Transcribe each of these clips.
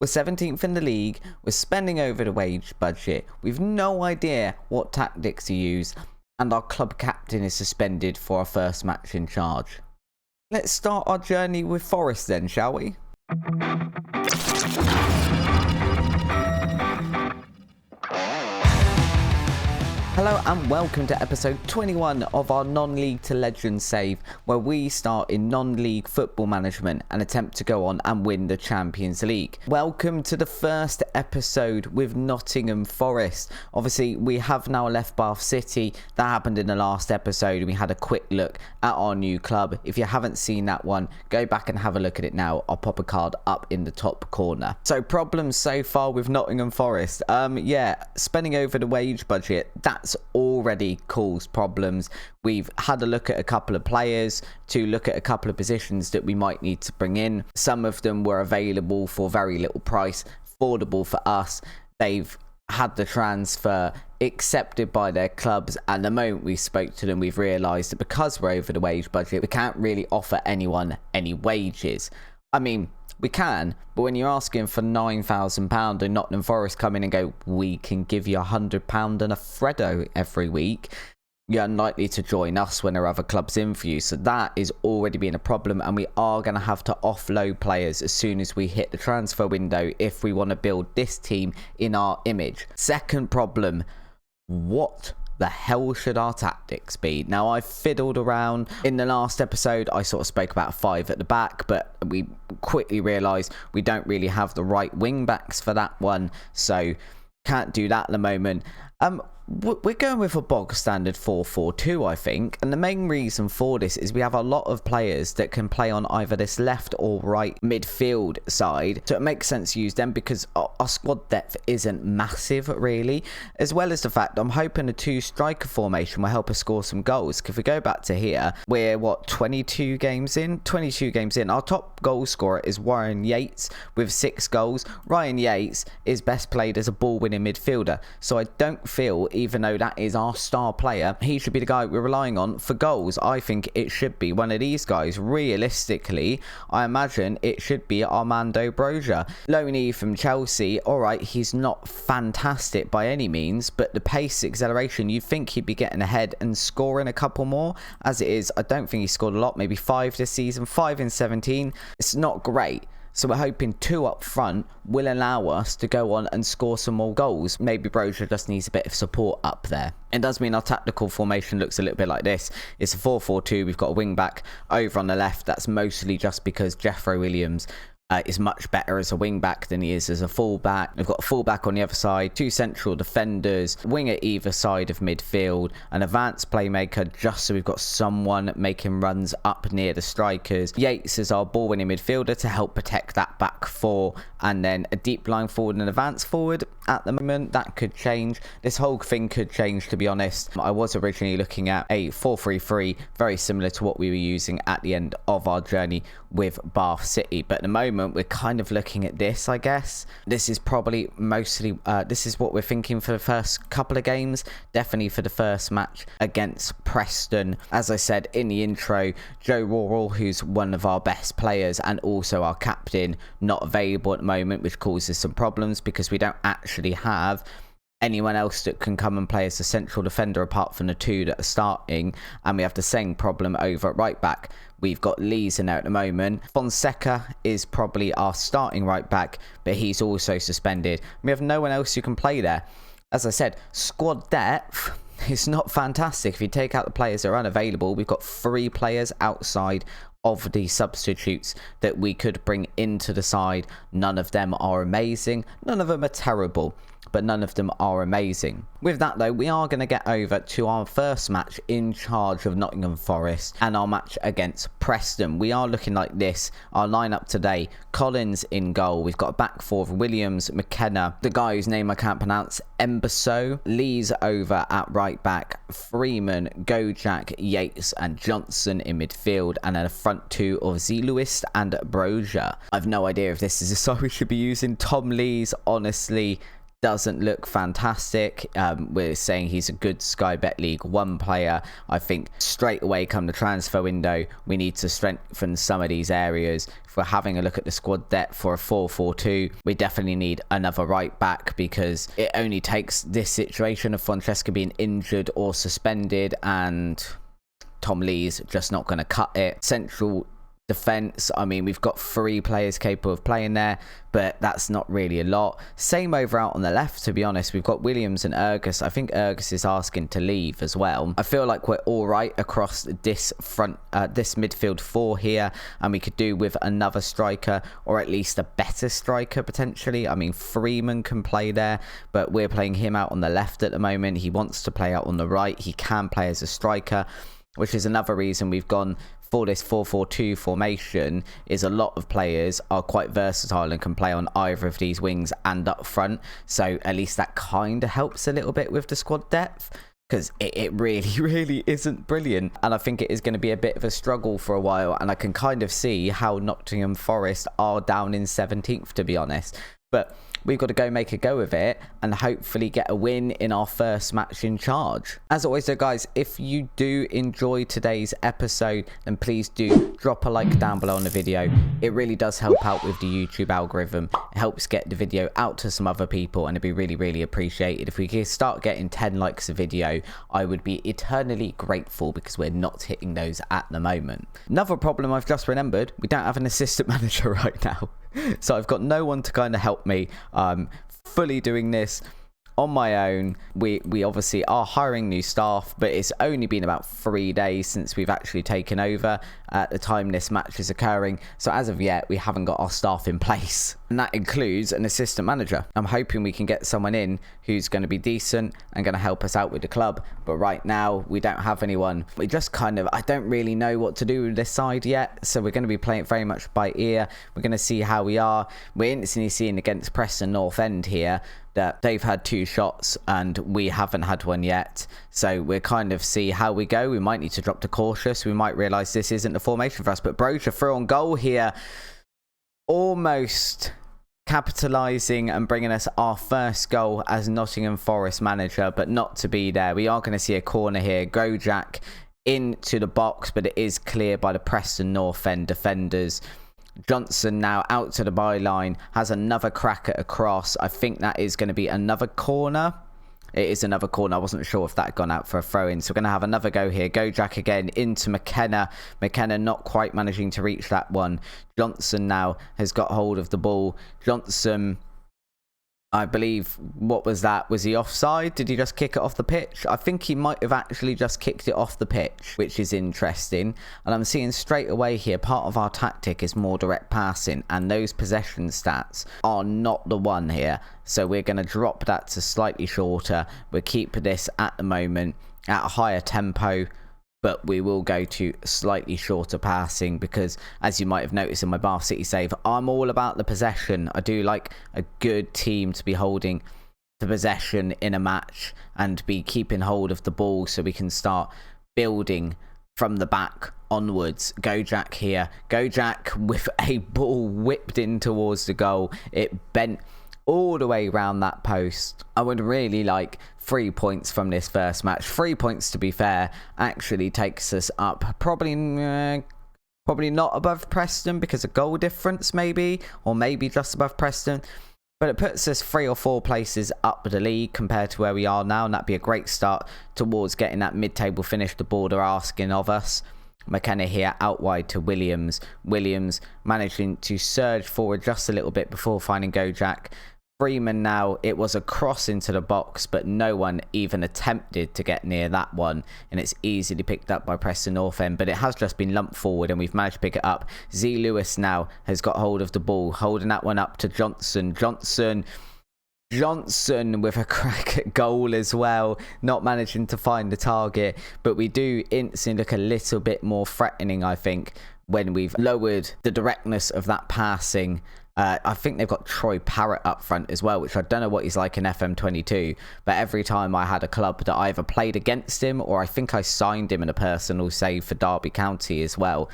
We're 17th in the league, we're spending over the wage budget, we've no idea what tactics to use, and our club captain is suspended for our first match in charge. Let's start our journey with Forest then, shall we? Hello and welcome to episode 21 of our non-league to legend save, where we start in non-league football management and attempt to go on and win the Champions League. Welcome to the first episode with Nottingham Forest. Obviously we have now left Bath City. That happened in the last episode. We had a quick look at our new club. If you haven't seen that one, go back and have a look at it now. I'll pop a card up in the top corner. So problems so far with Nottingham Forest. Spending over the wage budget, that's already caused problems. We've had a look at a couple of players to look at a couple of positions that we might need to bring in. Some of them were available for very little price, affordable for us. They've had the transfer accepted by their clubs, and the moment we spoke to them, we've realised that because we're over the wage budget, we can't really offer anyone any wages. I mean, we can, but when you're asking for £9,000 and Nottingham Forest come in and go, we can give you £100 and a Freddo every week, you're unlikely to join us when there are other clubs in for you. So that is already being a problem, and we are going to have to offload players as soon as we hit the transfer window if we want to build this team in our image. Second problem, what the hell should our tactics be? Now, I fiddled around in the last episode. I sort of spoke about 5 at the back, but we quickly realised we don't really have the right wing backs for that one, so can't do that at the moment. We're going with a bog standard 4-4-2, I think, and the main reason for this is we have a lot of players that can play on either this left or right midfield side, so it makes sense to use them because our squad depth isn't massive really, as well as the fact I'm hoping a 2 striker formation will help us score some goals. If we go back to here, we're 22 games in. Our top goal scorer is Ryan Yates with 6 goals. Ryan Yates is best played as a ball winning midfielder, so I don't feel, even though that is our star player, he should be the guy we're relying on for goals. I think it should be one of these guys. Realistically, I imagine it should be Armando Broja. Loanee from Chelsea, alright, he's not fantastic by any means, but the pace, acceleration, you'd think he'd be getting ahead and scoring a couple more. As it is, I don't think he scored a lot, maybe 5 this season, 5 in 17. It's not great. So we're hoping 2 up front will allow us to go on and score some more goals. Maybe Broja just needs a bit of support up there. It does mean our tactical formation looks a little bit like this. It's a 4-4-2. We've got a wing back over on the left. That's mostly just because Jeffrey Williams is much better as a wing back than he is as a full back. We've got a full back on the other side, 2 central defenders, wing at either side of midfield, an advanced playmaker just so we've got someone making runs up near the strikers. Yates is our ball winning midfielder to help protect that back 4, and then a deep line forward and an advanced forward. At the moment, that could change. This whole thing could change, to be honest. I was originally looking at a 4-3-3, very similar to what we were using at the end of our journey with Bath City, but at the moment we're kind of looking at this. I guess this is probably mostly this is what we're thinking for the first couple of games, definitely for the first match against Preston. As I said in the intro, Joe Worrell, who's one of our best players and also our captain, not available at the moment, which causes some problems because we don't actually have anyone else that can come and play as a central defender apart from the 2 that are starting, and we have the same problem over at right back. We've got Lees in there at the moment. Fonseca is probably our starting right back, but he's also suspended. We have no one else who can play there. As I said, squad depth is not fantastic. If you take out the players that are unavailable, we've got 3 players outside of the substitutes that we could bring into the side. None of them are amazing. None of them are terrible, but none of them are amazing. With that though, we are going to get over to our first match in charge of Nottingham Forest and our match against Preston. We are looking like this. Our lineup today: Collins in goal. We've got a back 4 of Williams, McKenna, the guy whose name I can't pronounce, Embasso, Lees over at right back, Freeman, Gojak, Yates and Johnson in midfield, and then a front 2 of Z Lewis and Broja. I've no idea if this is a side we should be using. Tom Lees, honestly, doesn't look fantastic. We're saying he's a good Sky Bet League 1 player. I think straight away come the transfer window, we need to strengthen some of these areas. If we're having a look at the squad depth for a 4-4-2, we definitely need another right back, because it only takes this situation of Francesca being injured or suspended and Tom Lee's just not going to cut it. Central defense, I mean, we've got 3 players capable of playing there, but that's not really a lot. Same over out on the left, to be honest. We've got Williams and Ergus. I think Ergus is asking to leave as well. I feel like we're all right across this this midfield 4 here, and we could do with another striker, or at least a better striker potentially. I mean, Freeman can play there, but we're playing him out on the left at the moment. He wants to play out on the right. He can play as a striker, which is another reason we've gone for this 4-4-2 formation. Is a lot of players are quite versatile and can play on either of these wings and up front, so at least that kind of helps a little bit with the squad depth, because it really isn't brilliant, and I think it is going to be a bit of a struggle for a while, and I can kind of see how Nottingham Forest are down in 17th, to be honest. But we've got to go make a go of it and hopefully get a win in our first match in charge. As always though, guys, if you do enjoy today's episode, then please do drop a like down below on the video. It really does help out with the YouTube algorithm. It helps get the video out to some other people, and it'd be really appreciated if we could start getting 10 likes a video. I would be eternally grateful, because we're not hitting those at the moment. Another problem I've just remembered, we don't have an assistant manager right now. So I've got no one to kind of help me. Fully doing this on my own. We obviously are hiring new staff, but it's only been about 3 days since we've actually taken over at the time this match is occurring. So as of yet, we haven't got our staff in place, and that includes an assistant manager. I'm hoping we can get someone in who's going to be decent and going to help us out with the club, but right now we don't have anyone. We just I don't really know what to do with this side yet, so we're going to be playing it very much by ear. We're going to see how we are. We're instantly seeing against Preston North End here that they've had 2 shots and we haven't had one yet, so we're kind of see how we go. We might need to drop to cautious. We might realise this isn't the formation for us, but Broja through on goal here, almost capitalising and bringing us our first goal as Nottingham Forest manager, but not to be there. We are going to see a corner here. Gojak into the box, but it is clear by the Preston North End defenders. Johnson now out to the byline, has another crack at a cross. I think that is going to be another corner. It is another corner. I wasn't sure if that had gone out for a throw-in. So we're going to have another go here. Gojak again into McKenna. McKenna not quite managing to reach that one. Johnson now has got hold of the ball. Johnson, I believe, what was that? Was he offside? Did he just kick it off the pitch? I think he might have actually just kicked it off the pitch, which is interesting. And I'm seeing straight away here, part of our tactic is more direct passing, and those possession stats are not the one here. So we're going to drop that to slightly shorter. We'll keep this at the moment at a higher tempo, but we will go to slightly shorter passing, because as you might have noticed in my Bath City save, I'm all about the possession. I do like a good team to be holding the possession in a match and be keeping hold of the ball, so we can start building from the back onwards. Gojak here. Gojak with a ball whipped in towards the goal. It bent all the way around that post. I would really like 3 points from this first match. 3 points, to be fair, actually takes us up probably not above Preston because of goal difference maybe, or maybe just above Preston, but it puts us 3 or 4 places up the league compared to where we are now, and that'd be a great start towards getting that mid-table finish the board are asking of us. McKenna here out wide to Williams. Williams managing to surge forward just a little bit before finding Gojak. Freeman now, it was a cross into the box, but no one even attempted to get near that one, and it's easily picked up by Preston North End, but it has just been lumped forward and we've managed to pick it up. Z Lewis now has got hold of the ball, holding that one up to Johnson. Johnson with a crack at goal as well, not managing to find the target, but we do instantly look a little bit more threatening, I think, when we've lowered the directness of that passing. I think they've got Troy Parrott up front as well, which I don't know what he's like in FM22, but every time I had a club that I either played against him, or I think I signed him in a personal save for Derby County as well,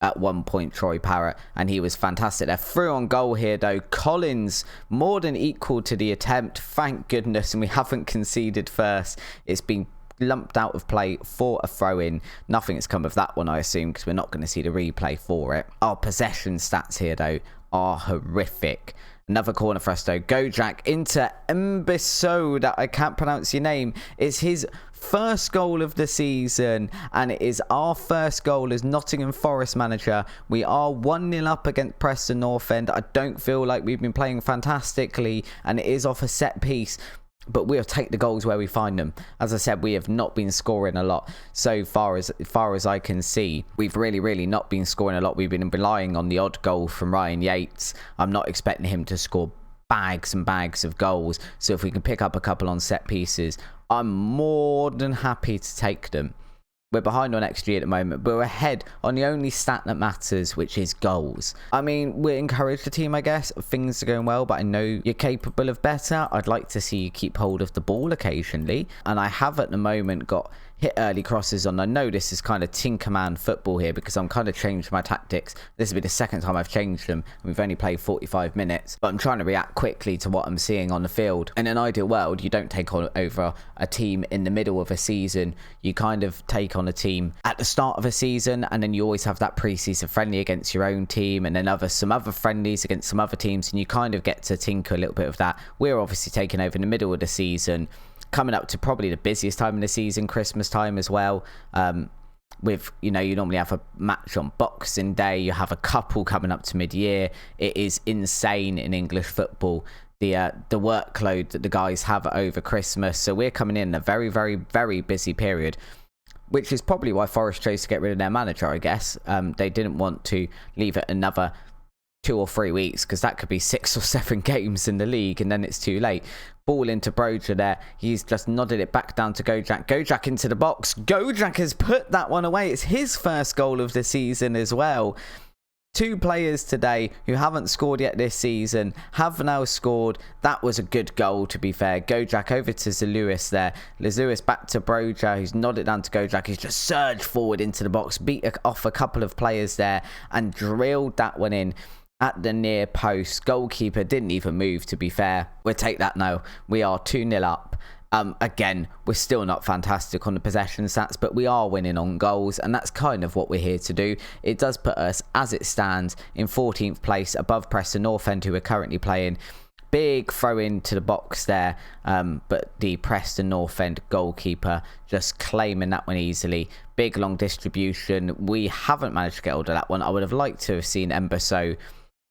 at one point, Troy Parrott, and he was fantastic. They're through on goal here, though. Collins more than equal to the attempt, thank goodness, and we haven't conceded first. It's been lumped out of play for a throw-in. Nothing has come of that one, I assume, because we're not going to see the replay for it. Our possession stats here, though, are horrific. Another corner for us, though. Gojak into Mbiso, that I can't pronounce your name. It's his first goal of the season, and it is our first goal as Nottingham Forest manager. We are 1-0 up against Preston North End. I don't feel like we've been playing fantastically, and it is off a set piece, but we'll take the goals where we find them. As I said, we have not been scoring a lot so far as I can see. We've really not been scoring a lot. We've been relying on the odd goal from Ryan Yates. I'm not expecting him to score bags and bags of goals. So if we can pick up a couple on set pieces, I'm more than happy to take them. We're behind on XG at the moment, but we're ahead on the only stat that matters, which is goals. I mean, we're encouraged the team, I guess. Things are going well, but I know you're capable of better. I'd like to see you keep hold of the ball occasionally. And I have at the moment got hit early crosses on. I know this is kind of Tinkerman football here because I'm kind of changed my tactics. This will be the second time I've changed them. We've only played 45 minutes, but I'm trying to react quickly to what I'm seeing on the field. In an ideal world, you don't take on over a team in the middle of a season. You kind of take on a team at the start of a season, and then you always have that pre-season friendly against your own team, and then some other friendlies against some other teams, and you kind of get to tinker a little bit of that. We're obviously taking over in the middle of the season, coming up to probably the busiest time in the season, Christmas time as well. With, you normally have a match on Boxing Day, you have a couple coming up to mid-year. It is insane in English football, the workload that the guys have over Christmas. So we're coming in a very busy period, which is probably why Forest chose to get rid of their manager, I guess. They didn't want to leave it another 2 or 3 weeks, because that could be 6 or 7 games in the league, and then it's too late. Ball into Broja there. He's just nodded it back down to Gojak. Gojak into the box. Gojak has put that one away. It's his first goal of the season as well. 2 players today who haven't scored yet this season have now scored. That was a good goal, to be fair. Gojak over to Zalewis there. Zalewis back to Broja, who's nodded down to Gojak. He's just surged forward into the box, beat off a couple of players there, and drilled that one in at the near post. Goalkeeper didn't even move, to be fair. We'll take that now. We are 2-0 up. Again, we're still not fantastic on the possession stats, but we are winning on goals, and that's kind of what we're here to do. It does put us, as it stands, in 14th place above Preston North End, who are currently playing. Big throw into the box there, but the Preston North End goalkeeper just claiming that one easily. Big long distribution. We haven't managed to get hold of that one. I would have liked to have seen Mbiso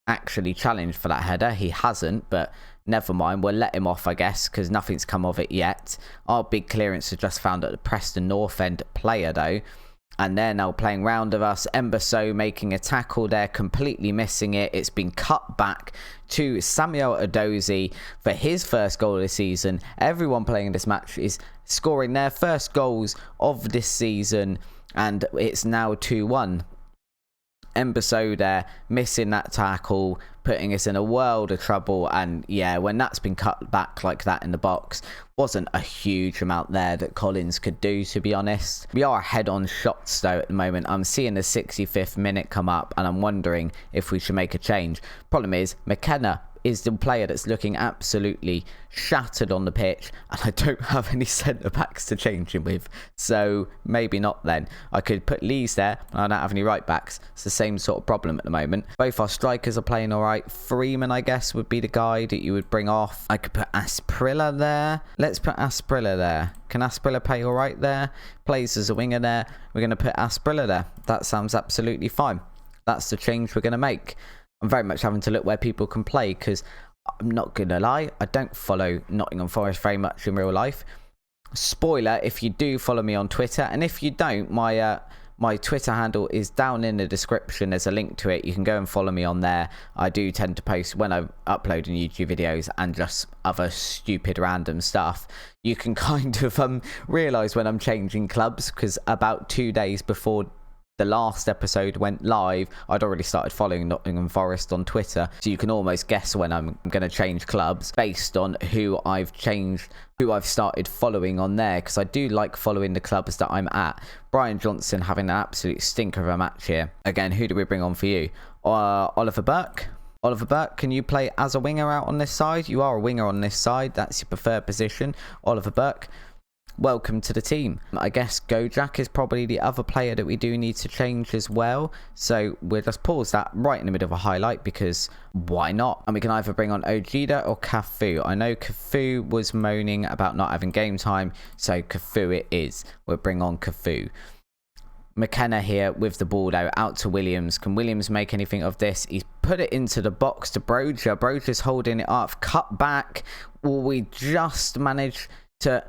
actually challenged for that header. He hasn't, but never mind. We'll let him off, I guess, because nothing's come of it yet. Our big clearance has just found at the Preston North End player, though, and they're now playing round of us. Mbiso making a tackle there, completely missing it. It's been cut back to Samuel Adozie for his first goal of the season. Everyone playing this match is scoring their first goals of this season, and it's now 2-1. Mbiso there missing that tackle, putting us in a world of trouble. And yeah, when that's been cut back like that in the box, wasn't a huge amount there that Collins could do, to be honest. We are ahead on shots though at the moment. I'm seeing the 65th minute come up, and I'm wondering if we should make a change. Problem is, McKenna is the player that's looking absolutely shattered on the pitch, and I don't have any centre backs to change him with, so maybe not then. I could put Lees there, and I don't have any right backs. It's the same sort of problem at the moment. Both our strikers are playing alright. Freeman, I guess, would be the guy that you would bring off. I could put Asprilla there. Let's put Asprilla there. Can Asprilla play alright there? Plays as a winger there. We're going to put Asprilla there. That sounds absolutely fine. That's the change we're going to make. I'm very much having to look where people can play, because I'm not going to lie, I don't follow Nottingham Forest very much in real life. Spoiler, if you do follow me on Twitter, and if you don't, my Twitter handle is down in the description. There's a link to it. You can go and follow me on there. I do tend to post when I'm uploading YouTube videos and just other stupid random stuff. You can kind of realise when I'm changing clubs, because about 2 days before the last episode went live, I'd already started following Nottingham Forest on Twitter, so you can almost guess when I'm going to change clubs based on who I've started following on there, because I do like following the clubs that I'm at. Brian Johnson having an absolute stinker of a match here. Again, who do we bring on for you? Oliver Burke. Oliver Burke, can you play as a winger out on this side? You are a winger on this side. That's your preferred position. Oliver Burke, welcome to the team. I guess Gojak is probably the other player that we do need to change as well. So we'll just pause that right in the middle of a highlight, because why not? And we can either bring on Ojeda or Cafu. I know Cafu was moaning about not having game time, so Cafu it is. We'll bring on Cafu. McKenna here with the ball out to Williams. Can Williams make anything of this? He's put it into the box to Broja. Broja's holding it up. Cut back. Will we just manage to...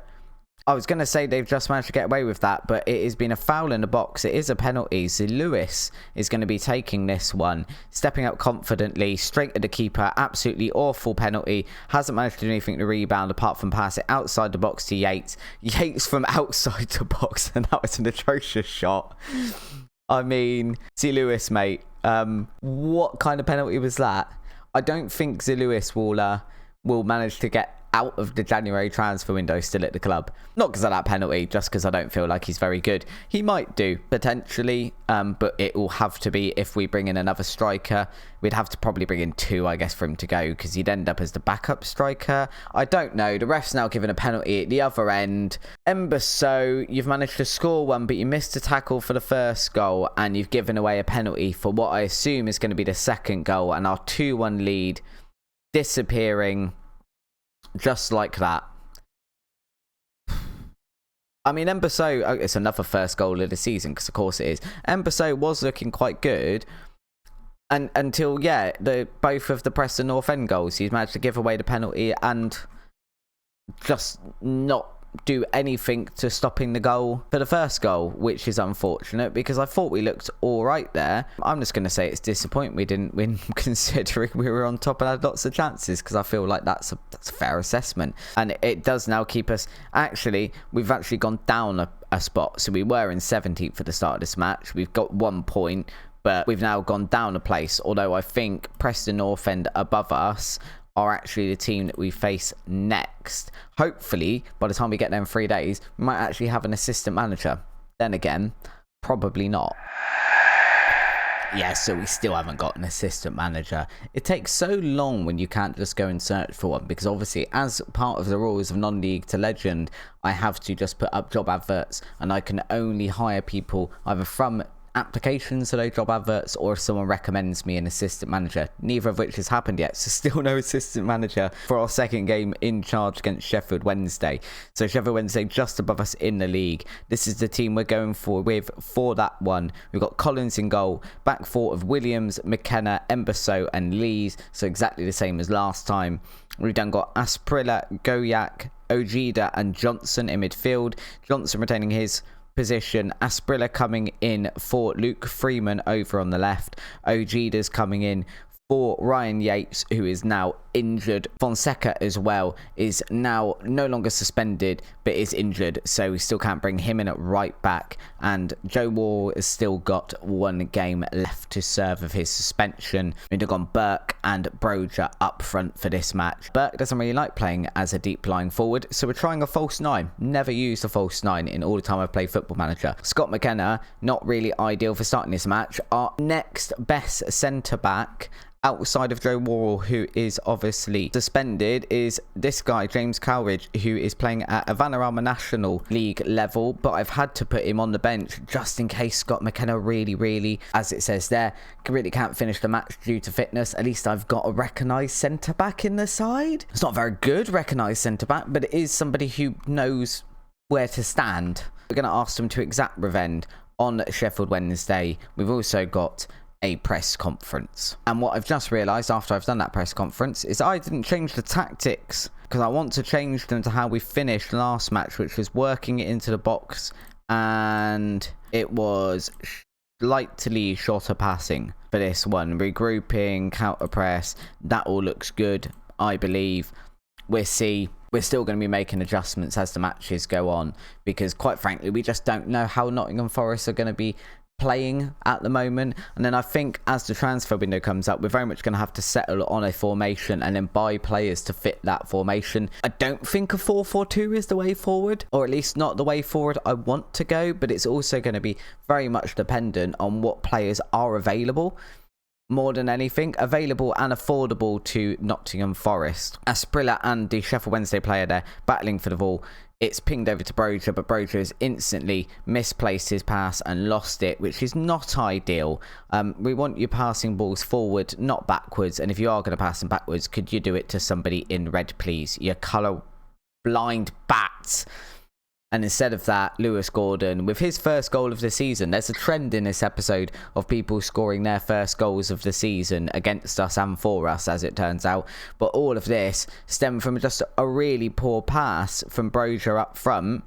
I was going to say they've just managed to get away with that, but it has been a foul in the box. It is a penalty. So Lewis is going to be taking this one. Stepping up confidently, straight at the keeper. Absolutely awful penalty. Hasn't managed to do anything to rebound apart from pass it outside the box to Yates. Yates from outside the box, and that was an atrocious shot. I mean, see Lewis, mate. What kind of penalty was that? I don't think Z Lewis will manage to get out of the January transfer window still at the club. Not because of that penalty, just because I don't feel like he's very good. He might do, potentially, but it will have to be if we bring in another striker. We'd have to probably bring in two, I guess, for him to go, because he'd end up as the backup striker. I don't know. The ref's now given a penalty at the other end. Emberso, you've managed to score one, but you missed a tackle for the first goal, and you've given away a penalty for what I assume is going to be the second goal, and our 2-1 lead disappearing just like that. I mean, Emberso, it's another first goal of the season, because of course it is. Emberso was looking quite good, and until, yeah, both of the Preston North End goals, he's managed to give away the penalty and just not do anything to stopping the goal for the first goal, which is unfortunate, because I thought we looked all right there. I'm just going to say it's disappointing we didn't win, considering we were on top and had lots of chances, because I feel like that's a fair assessment. And it does now keep us... Actually, we've actually gone down a spot. So we were in 17th for the start of this match. We've got 1 point, but we've now gone down a place, although I think Preston North End above us are actually the team that we face next. Hopefully, by the time we get there in 3 days, we might actually have an assistant manager. Then again, probably not. Yeah, so we still haven't got an assistant manager. It takes so long when you can't just go and search for one, because obviously, as part of the rules of non-league to legend, I have to just put up job adverts, and I can only hire people either from applications to those job adverts, or if someone recommends me an assistant manager, neither of which has happened yet. So still no assistant manager for our second game in charge against Sheffield Wednesday. So Sheffield Wednesday just above us in the league. This is the team we're going for that one. We've got Collins in goal, back four of Williams, McKenna, Emberso and Lees, so exactly the same as last time. We've then got Asprilla, Goyak, Ojeda and Johnson in midfield. Johnson retaining his position. Asprilla coming in for Luke Freeman over on the left. Ojeda's coming in for Ryan Yates, who is now injured. Fonseca as well is now no longer suspended, but is injured, so we still can't bring him in at right back. And Joe Wall has still got 1 game left to serve of his suspension. We've gone Burke and Broja up front for this match. Burke doesn't really like playing as a deep lying forward, so we're trying a false 9. Never used a false 9 in all the time I've played Football Manager. Scott McKenna, not really ideal for starting this match. Our next best centre back outside of Joe Worrell, who is obviously suspended, is this guy, James Cowridge, who is playing at a Vanarama National League level, but I've had to put him on the bench just in case Scott McKenna really, as it says there, really can't finish the match due to fitness. At least I've got a recognised centre-back in the side. It's not a very good recognised centre-back, but it is somebody who knows where to stand. We're going to ask them to exact revenge on Sheffield Wednesday. We've also got a press conference, and what I've just realised after I've done that press conference is I didn't change the tactics, because I want to change them to how we finished last match, which was working it into the box, and it was slightly shorter passing for this one. Regrouping, counter press, that all looks good, I believe. We'll see. We're still going to be making adjustments as the matches go on, because quite frankly we just don't know how Nottingham Forest are going to be playing at the moment. And then I think as the transfer window comes up, we're very much going to have to settle on a formation and then buy players to fit that formation. I don't think a 4-4-2 is the way forward, or at least not the way forward I want to go, but it's also going to be very much dependent on what players are available. More than anything, available and affordable to Nottingham Forest. Asprilla and the Sheffield Wednesday player there battling for the ball. It's pinged over to Broja, but Broja has instantly misplaced his pass and lost it, which is not ideal. We want you passing balls forward, not backwards. And if you are going to pass them backwards, could you do it to somebody in red, please? You colour blind bats. And instead of that, Lewis Gordon, with his first goal of the season. There's a trend in this episode of people scoring their first goals of the season against us and for us, as it turns out. But all of this stemmed from just a really poor pass from Broja up front,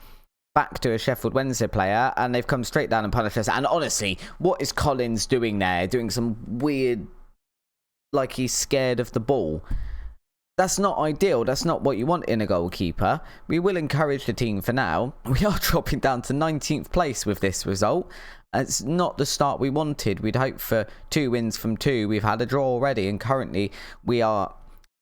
back to a Sheffield Wednesday player, and they've come straight down and punished us. And honestly, what is Collins doing there? Doing some weird, like he's scared of the ball. That's not ideal. That's not what you want in a goalkeeper. We will encourage the team for now. We are dropping down to 19th place with this result. It's not the start we wanted. We'd hoped for 2 wins from 2. We've had a draw already, and currently we are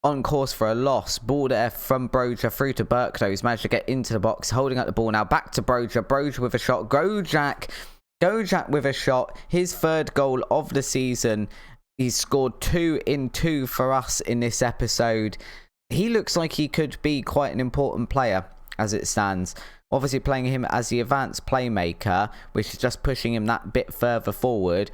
on course for a loss. Ball there from Broja through to Burke, though. He's managed to get into the box, holding up the ball now. Back to Broja. Broja with a shot. Go Jack with a shot. His 3rd goal of the season. He's scored 2 in 2 for us in this episode. He looks like he could be quite an important player as it stands. Obviously playing him as the advanced playmaker, which is just pushing him that bit further forward.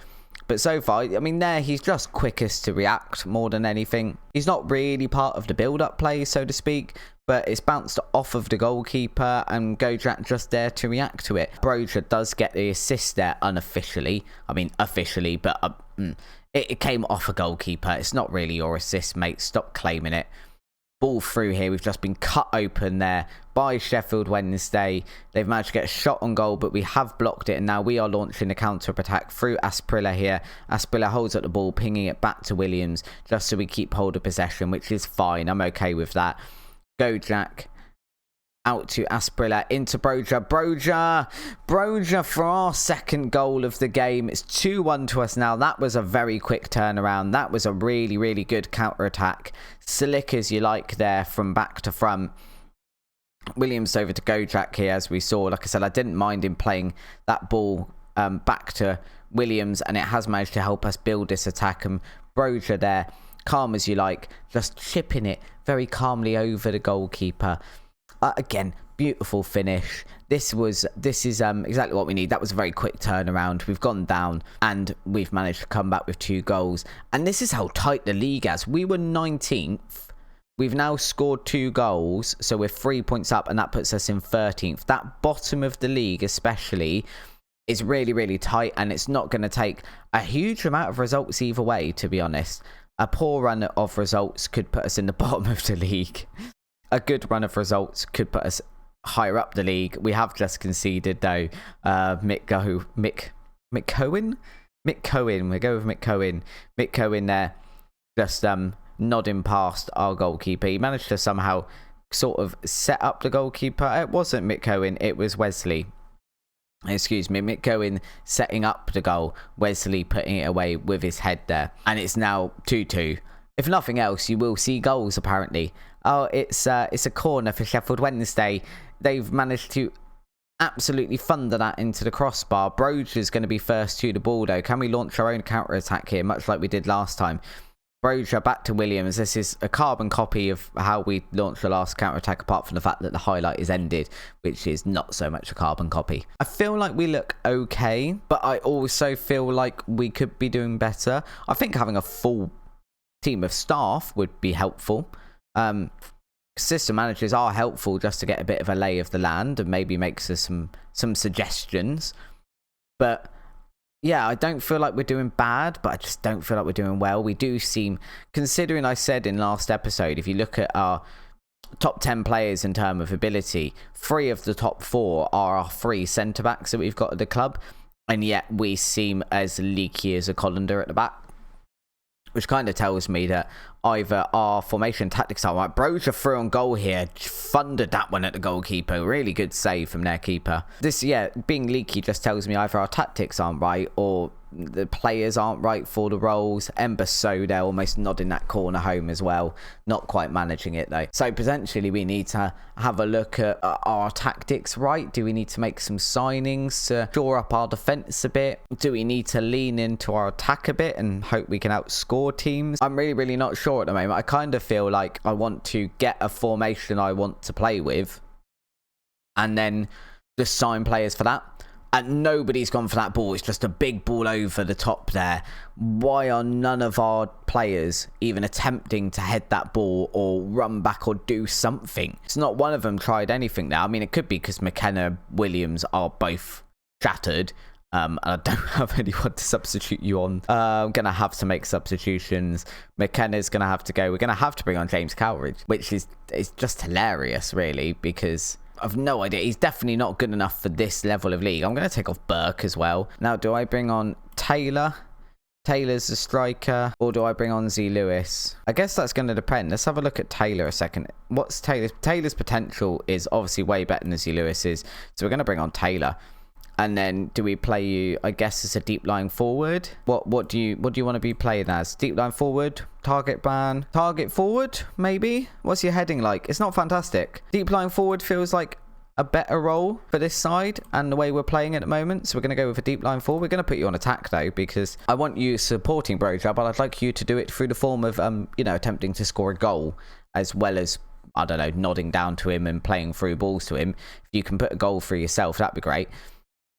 But so far, I mean, there he's just quickest to react more than anything. He's not really part of the build-up play, so to speak, but it's bounced off of the goalkeeper and Gojak just there to react to it. Broja does get the assist there unofficially. I mean, officially, but it came off a goalkeeper. It's not really your assist, mate. Stop claiming it. Ball through here. We've just been cut open there by Sheffield Wednesday. They've managed to get a shot on goal, but we have blocked it, and now we are launching the counter-attack through Asprilla here. Asprilla holds up the ball, pinging it back to Williams, just so we keep hold of possession, which is fine. I'm okay with that. Gojak out to Asprilla, into Broja. Broja for our 2nd goal of the game. It's 2-1 to us now. That was a very quick turnaround. That was a really, really good counter-attack. Slick as you like there from back to front. Williams over to Gojak here, as we saw. Like I said, I didn't mind him playing that ball back to Williams, and it has managed to help us build this attack. And Broja there, calm as you like, just chipping it very calmly over the goalkeeper. Again, beautiful finish. This is exactly what we need. That was a very quick turnaround. We've gone down and we've managed to come back with 2 goals. And this is how tight the league is. We were 19th. We've now scored 2 goals. So we're 3 points up, and that puts us in 13th. That bottom of the league especially is really, really tight. And it's not going to take a huge amount of results either way, to be honest. A poor run of results could put us in the bottom of the league. A good run of results could put us higher up the league. We have just conceded, though. Mick Cohen. We go with Mick Cohen. Mick Cohen there, just nodding past our goalkeeper. He managed to somehow sort of set up the goalkeeper. It wasn't Mick Cohen, it was Wesley. Excuse me, Mick Cohen setting up the goal. Wesley putting it away with his head there. And it's now 2-2. If nothing else, you will see goals, apparently. Oh, it's a corner for Sheffield Wednesday. They've managed to absolutely thunder that into the crossbar. Broja's going to be first to the ball, though. Can we launch our own counter-attack here, much like we did last time? Broja back to Williams. This is a carbon copy of how we launched the last counter-attack, apart from the fact that the highlight is ended, which is not so much a carbon copy. I feel like we look okay, but I also feel like we could be doing better. I think having a full team of staff would be helpful. System managers are helpful just to get a bit of a lay of the land and maybe makes us some suggestions. But yeah, I don't feel like we're doing bad, but I just don't feel like we're doing well. We do seem, considering I said in last episode, if you look at our top 10 players in terms of ability, 3 of the top 4 are our 3 centre-backs that we've got at the club, and yet we seem as leaky as a colander at the back, which kind of tells me that either our formation tactics are right. Broja threw on goal here, thundered that one at the goalkeeper. Really good save from their keeper. This, yeah, being leaky just tells me either our tactics aren't right or the players aren't right for the roles. Ember So there, almost nodding that corner home as well. Not quite managing it though. So potentially we need to have a look at our tactics, right? Do we need to make some signings to shore up our defence a bit? Do we need to lean into our attack a bit and hope we can outscore teams? I'm really not sure at the moment. I kind of feel like I want to get a formation I want to play with and then just sign players for that. And nobody's gone for that ball. It's just a big ball over the top there. Why are none of our players even attempting to head that ball or run back or do something? It's not one of them tried anything there. I mean, it could be because McKenna, Williams are both shattered. And I don't have anyone to substitute you on. I'm going to have to make substitutions. McKenna's going to have to go. We're going to have to bring on James Cowridge, which is just hilarious, really, because I've no idea. He's definitely not good enough for this level of league. I'm going to take off Burke as well. Now, do I bring on Taylor? Taylor's the striker. Or do I bring on Z Lewis? I guess that's going to depend. Let's have a look at Taylor a second. What's Taylor's? Taylor's potential is obviously way better than Z Lewis's. So we're going to bring on Taylor. And then do we play you, I guess, as a deep line forward? What do you want to be playing as? Deep line forward? Target ban? Target forward? Maybe? What's your heading like? It's not fantastic. Deep line forward feels like a better role for this side and the way we're playing at the moment. So we're going to go with a deep line forward. We're going to put you on attack though, because I want you supporting Broja, but I'd like you to do it through the form of, attempting to score a goal as well as, I don't know, nodding down to him and playing through balls to him. If you can put a goal for yourself, that'd be great.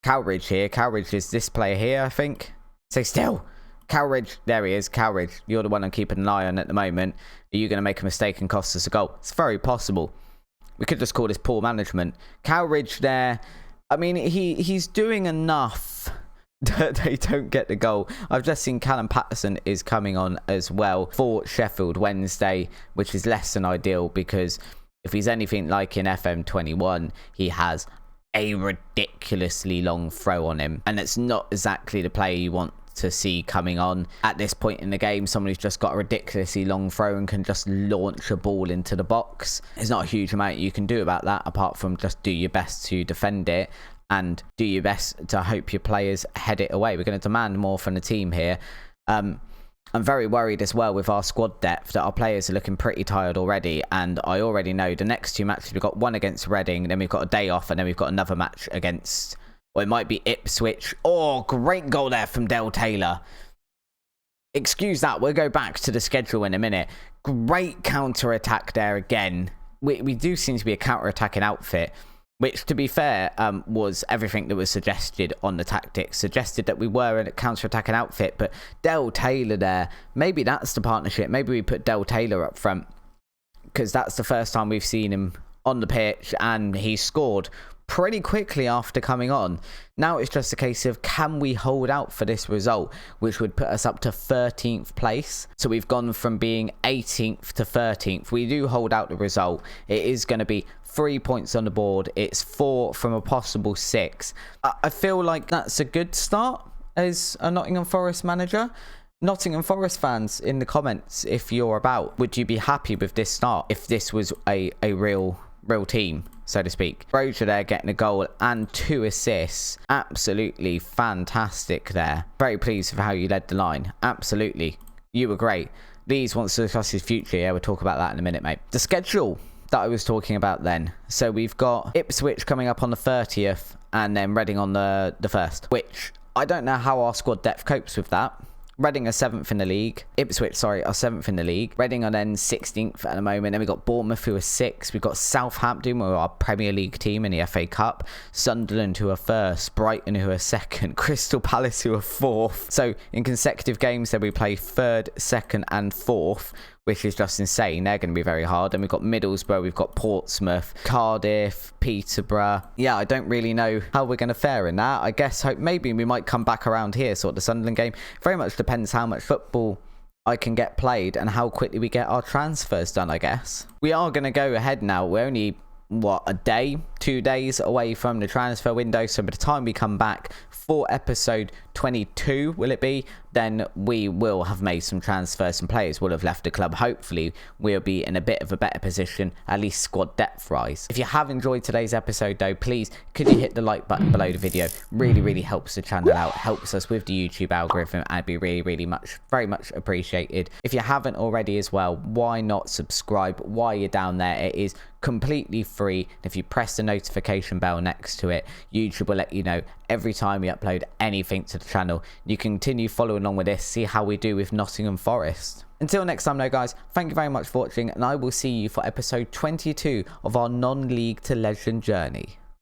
Cowridge here. Cowridge is this player here, I think. Stay still. Cowridge. There he is. Cowridge. You're the one I'm keeping an eye on at the moment. Are you going to make a mistake and cost us a goal? It's very possible. We could just call this poor management. Cowridge there. I mean, he's doing enough that they don't get the goal. I've just seen Callum Patterson is coming on as well for Sheffield Wednesday, which is less than ideal because if he's anything like in FM21, he has a ridiculously long throw on him, and it's not exactly the player you want to see coming on at this point in the game. Someone who's just got a ridiculously long throw and can just launch a ball into the box. There's not a huge amount you can do about that apart from just do your best to defend it and do your best to hope your players head it away. We're going to demand more from the team here. I'm very worried as well with our squad depth that our players are looking pretty tired already, and I already know the next two matches we've got one against Reading, then we've got a day off, and then we've got another match against, or it might be Ipswich. Oh, great goal there from Del Taylor. Excuse that, we'll go back to the schedule in a minute. Great counter-attack there again. We do seem to be a counter-attacking outfit, which, to be fair, was everything that was suggested on the tactics. Suggested that we were a counter-attacking outfit, but Del Taylor there, maybe that's the partnership. Maybe we put Del Taylor up front, because that's the first time we've seen him on the pitch, and he scored pretty quickly after coming on. Now it's just a case of, can we hold out for this result, which would put us up to 13th place. So we've gone from being 18th to 13th. We do hold out the result. It is going to be 3 points on the board. It's 4 from a possible 6. I feel like that's a good start as a Nottingham Forest manager. Nottingham Forest fans, in the comments, if you're about, would you be happy with this start if this was a real team, so to speak? Broja there getting a goal and 2 assists. Absolutely fantastic there. Very pleased with how you led the line. Absolutely. You were great. Lees wants to discuss his future. Yeah, we'll talk about that in a minute, mate. The schedule that I was talking about then. So we've got Ipswich coming up on the 30th and then Reading on the 1st, which I don't know how our squad depth copes with that. Reading are 7th in the league. Ipswich, sorry, are 7th in the league. Reading are then 16th at the moment. Then we've got Bournemouth, who are 6th. We've got Southampton, who are our Premier League team in the FA Cup. Sunderland, who are 1st. Brighton, who are 2nd. Crystal Palace, who are 4th. So in consecutive games, then we play 3rd, 2nd and 4th, which is just insane. They're going to be very hard. And we've got Middlesbrough, we've got Portsmouth, Cardiff, Peterborough. Yeah, I don't really know how we're going to fare in that. I guess maybe we might come back around here, sort of the Sunderland game. Very much depends how much football I can get played and how quickly we get our transfers done, I guess. We are going to go ahead now. We're only, a day, 2 days away from the transfer window. So by the time we come back for episode 22, will it be? then we will have made some transfers and players will have left the club. Hopefully we'll be in a bit of a better position, at least squad depth rise. If you have enjoyed today's episode though, please could you hit the like button below the video. Really helps the channel out, helps us with the YouTube algorithm, and be very much appreciated. If you haven't already as well, why not subscribe while you're down there? It is completely free. If you press the notification bell next to it, YouTube will let you know every time we upload anything to the channel. You can continue following along with this, see how we do with Nottingham Forest. Until next time though guys, thank you very much for watching, and I will see you for episode 22 of our non-league to legend journey.